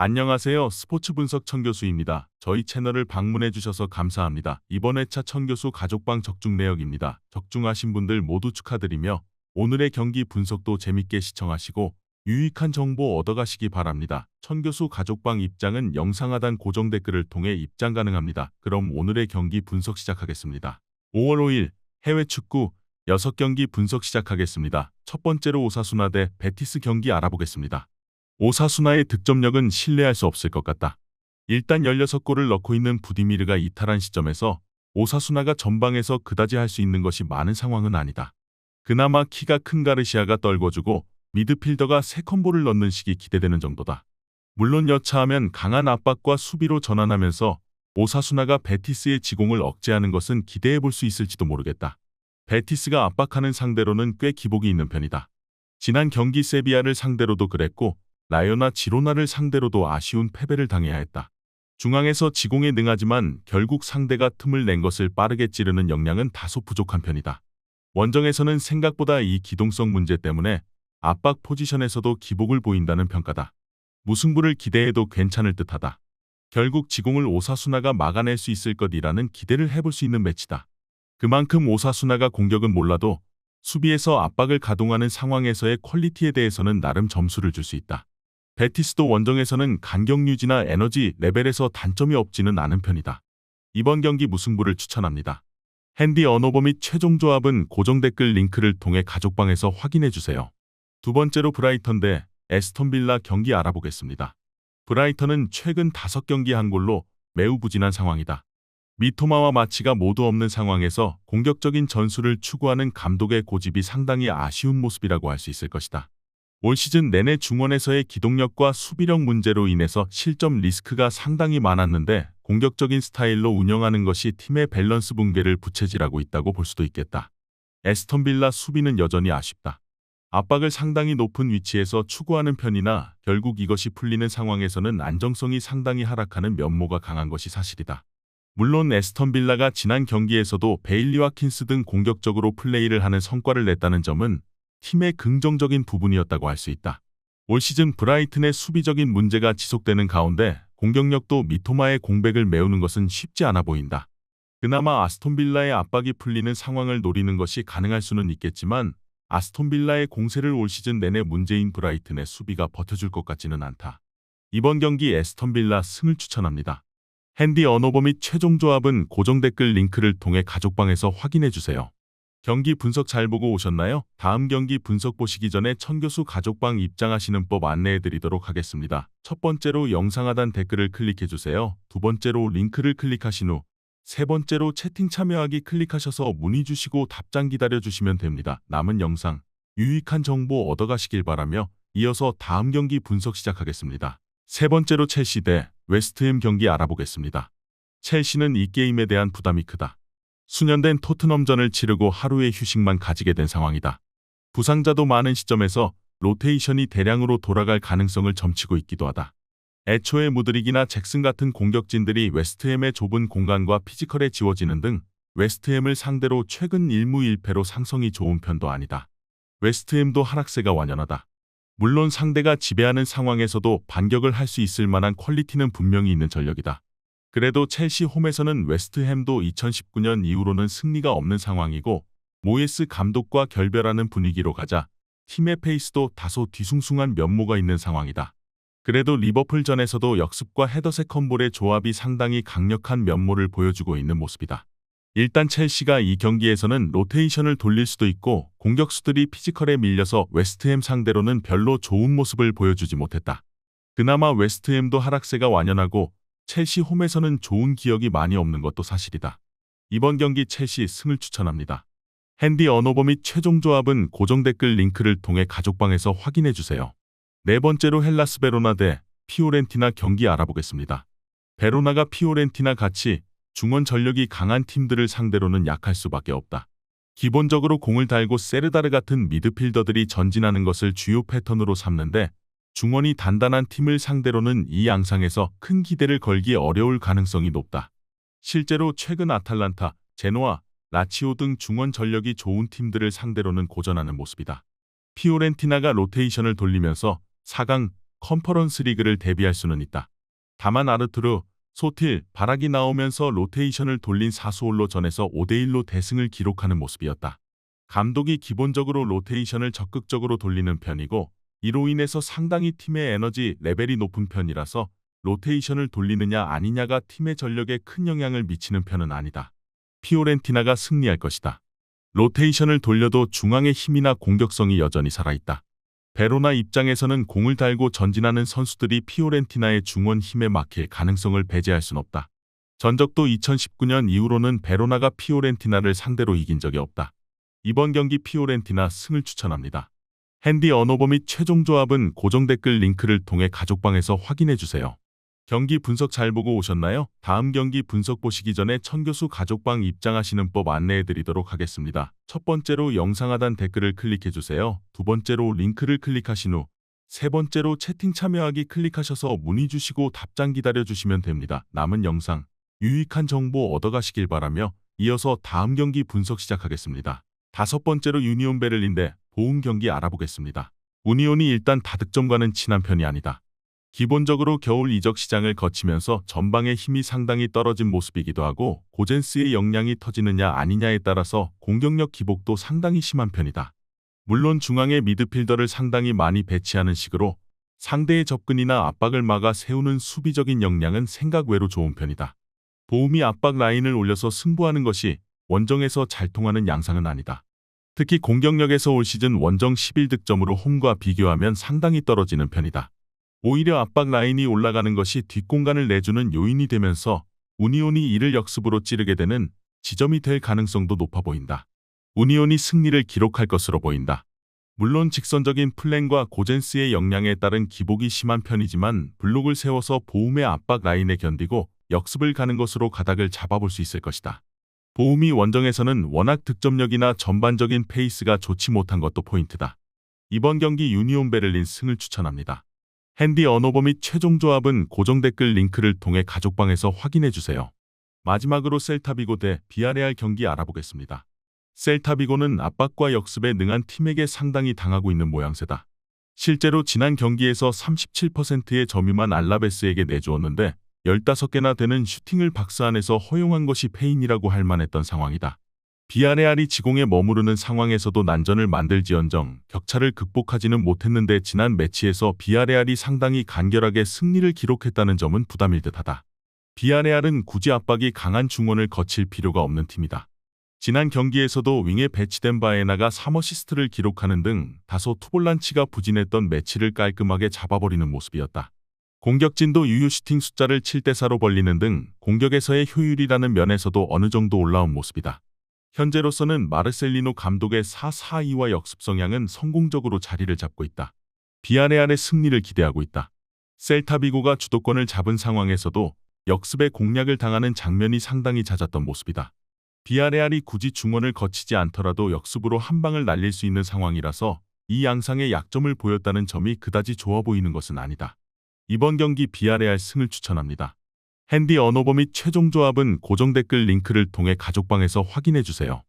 안녕하세요. 스포츠 분석 천교수입니다. 저희 채널을 방문해 주셔서 감사합니다. 이번 회차 천교수 가족방 적중 내역입니다. 적중하신 분들 모두 축하드리며 오늘의 경기 분석도 재밌게 시청하시고 유익한 정보 얻어가시기 바랍니다. 천교수 가족방 입장은 영상 하단 고정 댓글을 통해 입장 가능합니다. 그럼 오늘의 경기 분석 시작하겠습니다. 5월 5일 해외 축구 6경기 분석 시작하겠습니다. 첫 번째로 오사수나 대 베티스 경기 알아보겠습니다. 오사수나의 득점력은 신뢰할 수 없을 것 같다. 일단 16골을 넣고 있는 부디미르가 이탈한 시점에서 오사수나가 전방에서 그다지 할 수 있는 것이 많은 상황은 아니다. 그나마 키가 큰 가르시아가 떨궈주고 미드필더가 세컨볼을 넣는 식이 기대되는 정도다. 물론 여차하면 강한 압박과 수비로 전환하면서 오사수나가 베티스의 지공을 억제하는 것은 기대해 볼 수 있을지도 모르겠다. 베티스가 압박하는 상대로는 꽤 기복이 있는 편이다. 지난 경기 세비야를 상대로도 그랬고 라요나 지로나를 상대로도 아쉬운 패배를 당해야 했다. 중앙에서 지공에 능하지만 결국 상대가 틈을 낸 것을 빠르게 찌르는 역량은 다소 부족한 편이다. 원정에서는 생각보다 이 기동성 문제 때문에 압박 포지션에서도 기복을 보인다는 평가다. 무승부를 기대해도 괜찮을 듯하다. 결국 지공을 오사수나가 막아낼 수 있을 것이라는 기대를 해볼 수 있는 매치다. 그만큼 오사수나가 공격은 몰라도 수비에서 압박을 가동하는 상황에서의 퀄리티에 대해서는 나름 점수를 줄 수 있다. 베티스도 원정에서는 간격 유지나 에너지 레벨에서 단점이 없지는 않은 편이다. 이번 경기 무승부를 추천합니다. 핸디 언어버 및 최종 조합은 고정 댓글 링크를 통해 가족방에서 확인해주세요. 두 번째로 브라이턴 대 에스턴 빌라 경기 알아보겠습니다. 브라이턴은 최근 5경기 한 골로 매우 부진한 상황이다. 미토마와 마치가 모두 없는 상황에서 공격적인 전술을 추구하는 감독의 고집이 상당히 아쉬운 모습이라고 할 수 있을 것이다. 올 시즌 내내 중원에서의 기동력과 수비력 문제로 인해서 실점 리스크가 상당히 많았는데 공격적인 스타일로 운영하는 것이 팀의 밸런스 붕괴를 부채질하고 있다고 볼 수도 있겠다. 에스턴 빌라 수비는 여전히 아쉽다. 압박을 상당히 높은 위치에서 추구하는 편이나 결국 이것이 풀리는 상황에서는 안정성이 상당히 하락하는 면모가 강한 것이 사실이다. 물론 에스턴 빌라가 지난 경기에서도 베일리와 킨스 등 공격적으로 플레이를 하는 성과를 냈다는 점은 팀의 긍정적인 부분이었다고 할 수 있다. 올 시즌 브라이튼의 수비적인 문제가 지속되는 가운데 공격력도 미토마의 공백을 메우는 것은 쉽지 않아 보인다. 그나마 아스톤 빌라의 압박이 풀리는 상황을 노리는 것이 가능할 수는 있겠지만 아스톤 빌라의 공세를 올 시즌 내내 문제인 브라이튼의 수비가 버텨줄 것 같지는 않다. 이번 경기 에스턴 빌라 승을 추천합니다. 핸디 언어버 및 최종 조합은 고정 댓글 링크를 통해 가족방에서 확인해주세요. 경기 분석 잘 보고 오셨나요? 다음 경기 분석 보시기 전에 천교수 가족방 입장하시는 법 안내해드리도록 하겠습니다. 첫 번째로 영상 하단 댓글을 클릭해주세요. 두 번째로 링크를 클릭하신 후 세 번째로 채팅 참여하기 클릭하셔서 문의 주시고 답장 기다려주시면 됩니다. 남은 영상, 유익한 정보 얻어가시길 바라며 이어서 다음 경기 분석 시작하겠습니다. 세 번째로 첼시 대 웨스트햄 경기 알아보겠습니다. 첼시는 이 게임에 대한 부담이 크다. 수년된 토트넘전을 치르고 하루의 휴식만 가지게 된 상황이다. 부상자도 많은 시점에서 로테이션이 대량으로 돌아갈 가능성을 점치고 있기도 하다. 애초에 무드릭이나 잭슨 같은 공격진들이 웨스트햄의 좁은 공간과 피지컬에 지워지는 등 웨스트햄을 상대로 최근 1무 1패로 상성이 좋은 편도 아니다. 웨스트햄도 하락세가 완연하다. 물론 상대가 지배하는 상황에서도 반격을 할 수 있을 만한 퀄리티는 분명히 있는 전력이다. 그래도 첼시 홈에서는 웨스트햄도 2019년 이후로는 승리가 없는 상황이고 모예스 감독과 결별하는 분위기로 가자 팀의 페이스도 다소 뒤숭숭한 면모가 있는 상황이다. 그래도 리버풀전에서도 역습과 헤더 세컨볼의 조합이 상당히 강력한 면모를 보여주고 있는 모습이다. 일단 첼시가 이 경기에서는 로테이션을 돌릴 수도 있고 공격수들이 피지컬에 밀려서 웨스트햄 상대로는 별로 좋은 모습을 보여주지 못했다. 그나마 웨스트햄도 하락세가 완연하고 첼시 홈에서는 좋은 기억이 많이 없는 것도 사실이다. 이번 경기 첼시 승을 추천합니다. 핸디 언어버 및 최종 조합은 고정 댓글 링크를 통해 가족방에서 확인해주세요. 네 번째로 헬라스 베로나 대 피오렌티나 경기 알아보겠습니다. 베로나가 피오렌티나 같이 중원 전력이 강한 팀들을 상대로는 약할 수밖에 없다. 기본적으로 공을 달고 세르다르 같은 미드필더들이 전진하는 것을 주요 패턴으로 삼는데 중원이 단단한 팀을 상대로는 이 양상에서 큰 기대를 걸기 어려울 가능성이 높다. 실제로 최근 아탈란타, 제노아, 라치오 등 중원 전력이 좋은 팀들을 상대로는 고전하는 모습이다. 피오렌티나가 로테이션을 돌리면서 4강 컨퍼런스 리그를 대비할 수는 있다. 다만 아르투르, 소틸, 바락이 나오면서 로테이션을 돌린 사수올로전에서 5대1로 대승을 기록하는 모습이었다. 감독이 기본적으로 로테이션을 적극적으로 돌리는 편이고 이로 인해서 상당히 팀의 에너지 레벨이 높은 편이라서 로테이션을 돌리느냐 아니냐가 팀의 전력에 큰 영향을 미치는 편은 아니다. 피오렌티나가 승리할 것이다. 로테이션을 돌려도 중앙의 힘이나 공격성이 여전히 살아있다. 베로나 입장에서는 공을 달고 전진하는 선수들이 피오렌티나의 중원 힘에 막힐 가능성을 배제할 순 없다. 전적도 2019년 이후로는 베로나가 피오렌티나를 상대로 이긴 적이 없다. 이번 경기 피오렌티나 승을 추천합니다. 핸디 언어버 및 최종 조합은 고정 댓글 링크를 통해 가족방에서 확인해주세요. 경기 분석 잘 보고 오셨나요? 다음 경기 분석 보시기 전에 천교수 가족방 입장하시는 법 안내해드리도록 하겠습니다. 첫 번째로 영상 하단 댓글을 클릭해주세요. 두 번째로 링크를 클릭하신 후 세 번째로 채팅 참여하기 클릭하셔서 문의 주시고 답장 기다려주시면 됩니다. 남은 영상 유익한 정보 얻어가시길 바라며 이어서 다음 경기 분석 시작하겠습니다. 다섯 번째로 유니온 베를린 대 보움 경기 알아보겠습니다. 우니온이 일단 다득점과는 친한 편이 아니다. 기본적으로 겨울 이적 시장을 거치면서 전방의 힘이 상당히 떨어진 모습이기도 하고 고젠스의 역량이 터지느냐 아니냐에 따라서 공격력 기복도 상당히 심한 편이다. 물론 중앙의 미드필더를 상당히 많이 배치하는 식으로 상대의 접근이나 압박을 막아 세우는 수비적인 역량은 생각 외로 좋은 편이다. 보움이 압박 라인을 올려서 승부하는 것이 원정에서 잘 통하는 양상은 아니다. 특히 공격력에서 올 시즌 원정 11득점으로 홈과 비교하면 상당히 떨어지는 편이다. 오히려 압박 라인이 올라가는 것이 뒷공간을 내주는 요인이 되면서 우니온이 이를 역습으로 찌르게 되는 지점이 될 가능성도 높아 보인다. 우니온이 승리를 기록할 것으로 보인다. 물론 직선적인 플랜과 고젠스의 역량에 따른 기복이 심한 편이지만 블록을 세워서 보움의 압박 라인에 견디고 역습을 가는 것으로 가닥을 잡아볼 수 있을 것이다. 보움이 원정에서는 워낙 득점력이나 전반적인 페이스가 좋지 못한 것도 포인트다. 이번 경기 유니온 베를린 승을 추천합니다. 핸디 언어버 및 최종 조합은 고정 댓글 링크를 통해 가족방에서 확인해주세요. 마지막으로 셀타비고 대 비아레알 경기 알아보겠습니다. 셀타비고는 압박과 역습에 능한 팀에게 상당히 당하고 있는 모양새다. 실제로 지난 경기에서 37%의 점유만 알라베스에게 내주었는데 15개나 되는 슈팅을 박스 안에서 허용한 것이 패인이라고 할 만했던 상황이다. 비아레알이 지공에 머무르는 상황에서도 난전을 만들지언정 격차를 극복하지는 못했는데 지난 매치에서 비아레알이 상당히 간결하게 승리를 기록했다는 점은 부담일 듯하다. 비아레알은 굳이 압박이 강한 중원을 거칠 필요가 없는 팀이다. 지난 경기에서도 윙에 배치된 바에나가 3어시스트를 기록하는 등 다소 투볼란치가 부진했던 매치를 깔끔하게 잡아버리는 모습이었다. 공격진도 유효 슈팅 숫자를 7대4로 벌리는 등 공격에서의 효율이라는 면에서도 어느 정도 올라온 모습이다. 현재로서는 마르셀리노 감독의 4-4-2와 역습 성향은 성공적으로 자리를 잡고 있다. 비아레알의 승리를 기대하고 있다. 셀타비고가 주도권을 잡은 상황에서도 역습의 공략을 당하는 장면이 상당히 잦았던 모습이다. 비아레알이 굳이 중원을 거치지 않더라도 역습으로 한 방을 날릴 수 있는 상황이라서 이 양상의 약점을 보였다는 점이 그다지 좋아 보이는 것은 아니다. 이번 경기 비아레알 승을 추천합니다. 핸디 언어버 및 최종 조합은 고정 댓글 링크를 통해 가족방에서 확인해주세요.